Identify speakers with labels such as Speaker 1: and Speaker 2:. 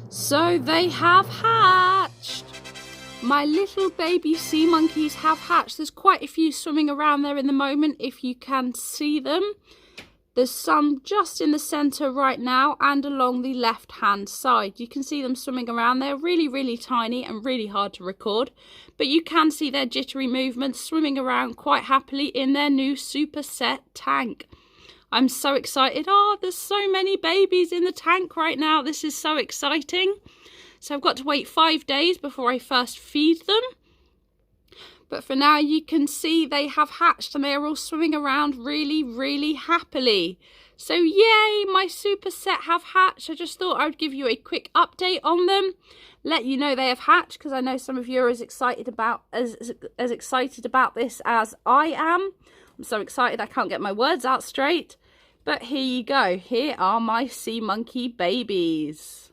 Speaker 1: So they have hatched. My little baby sea monkeys have hatched. There's quite a few swimming around there in the moment, if you can see them. There's some just in the centre right now and along the left hand side. You can see them swimming around. They're really, really tiny and really hard to record. But you can see their jittery movements swimming around quite happily in their new super set tank. I'm so excited. Oh, there's so many babies in the tank right now. This is so exciting. So I've got to wait 5 days before I first feed them. But for now, you can see they have hatched and they are all swimming around really, really happily. So yay, my super set have hatched. I just thought I would give you a quick update on them. Let you know they have hatched, because I know some of you are as excited about excited about this as I am. I'm so excited I can't get my words out straight. But here you go. Here are my sea monkey babies.